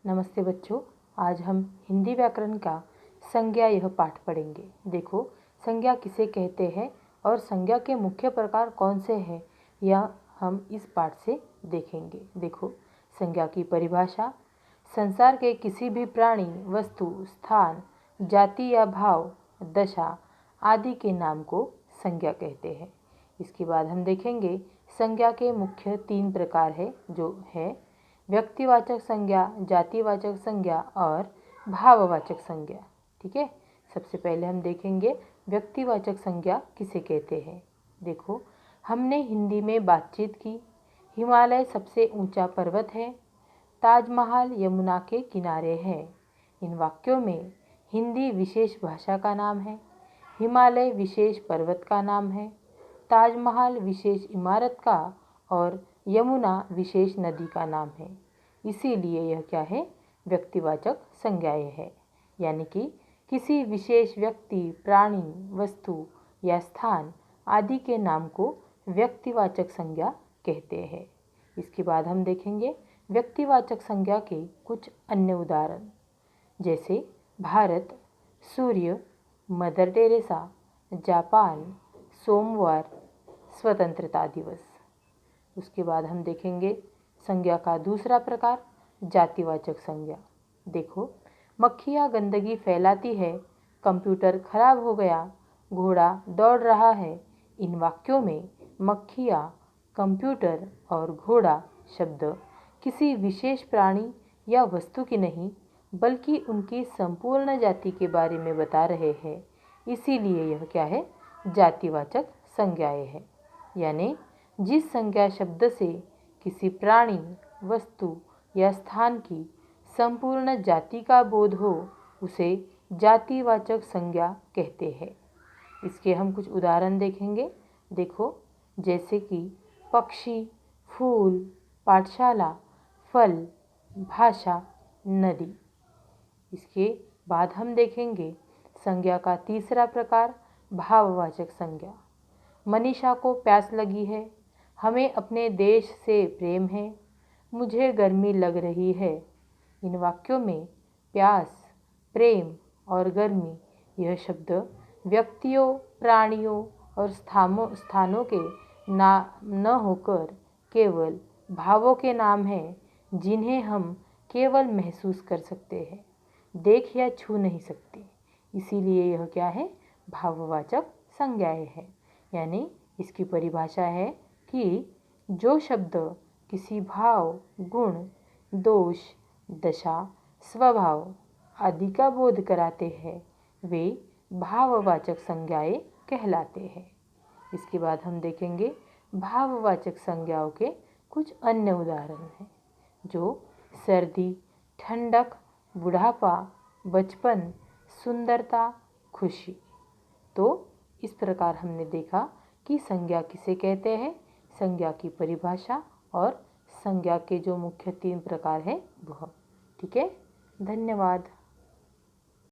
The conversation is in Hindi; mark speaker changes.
Speaker 1: नमस्ते बच्चों, आज हम हिंदी व्याकरण का संज्ञा यह पाठ पढ़ेंगे। देखो, संज्ञा किसे कहते हैं और संज्ञा के मुख्य प्रकार कौन से हैं, यह हम इस पाठ से देखेंगे। देखो, संज्ञा की परिभाषा: संसार के किसी भी प्राणी, वस्तु, स्थान, जाति या भाव, दशा आदि के नाम को संज्ञा कहते हैं। इसके बाद हम देखेंगे संज्ञा के मुख्य 3 प्रकार है, जो है व्यक्तिवाचक संज्ञा, जातिवाचक संज्ञा और भाववाचक संज्ञा। ठीक है, सबसे पहले हम देखेंगे व्यक्तिवाचक संज्ञा किसे कहते हैं। देखो, हमने हिंदी में बातचीत की। हिमालय सबसे ऊंचा पर्वत है। ताजमहल यमुना के किनारे है। इन वाक्यों में हिंदी विशेष भाषा का नाम है, हिमालय विशेष पर्वत का नाम है, ताजमहल विशेष इमारत का और यमुना विशेष नदी का नाम है। इसीलिए यह क्या है, व्यक्तिवाचक संज्ञाएं है, यानी कि किसी विशेष व्यक्ति, प्राणी, वस्तु या स्थान आदि के नाम को व्यक्तिवाचक संज्ञा कहते हैं। इसके बाद हम देखेंगे व्यक्तिवाचक संज्ञा के कुछ अन्य उदाहरण, जैसे भारत, सूर्य, मदर टेरेसा, जापान, सोमवार, स्वतंत्रता दिवस। उसके बाद हम देखेंगे संज्ञा का दूसरा प्रकार, जातिवाचक संज्ञा। देखो, मक्खियाँ गंदगी फैलाती है, कंप्यूटर खराब हो गया, घोड़ा दौड़ रहा है। इन वाक्यों में मक्खियाँ, कंप्यूटर और घोड़ा शब्द किसी विशेष प्राणी या वस्तु की नहीं, बल्कि उनकी संपूर्ण जाति के बारे में बता रहे हैं। इसीलिए यह क्या है, जातिवाचक संज्ञाएं है। यानी जिस संज्ञा शब्द से किसी प्राणी, वस्तु या स्थान की संपूर्ण जाति का बोध हो, उसे जातिवाचक संज्ञा कहते हैं। इसके हम कुछ उदाहरण देखेंगे। देखो, जैसे कि पक्षी, फूल, पाठशाला, फल, भाषा, नदी। इसके बाद हम देखेंगे संज्ञा का तीसरा प्रकार, भाववाचक संज्ञा। मनीषा को प्यास लगी है, हमें अपने देश से प्रेम है, मुझे गर्मी लग रही है। इन वाक्यों में प्यास, प्रेम और गर्मी यह शब्द व्यक्तियों, प्राणियों और स्थानों के नाम न होकर केवल भावों के नाम हैं, जिन्हें हम केवल महसूस कर सकते हैं, देख या छू नहीं सकते। इसीलिए यह क्या है, भाववाचक संज्ञाएं है। यानी इसकी परिभाषा है कि जो शब्द किसी भाव, गुण, दोष, दशा, स्वभाव आदि का बोध कराते हैं, वे भाववाचक संज्ञाएं कहलाते हैं। इसके बाद हम देखेंगे भाववाचक संज्ञाओं के कुछ अन्य उदाहरण हैं, जो सर्दी, ठंडक, बुढ़ापा, बचपन, सुंदरता, खुशी। तो इस प्रकार हमने देखा कि संज्ञा किसे कहते हैं, संज्ञा की परिभाषा और संज्ञा के जो मुख्य 3 प्रकार हैं वह। ठीक है, धन्यवाद।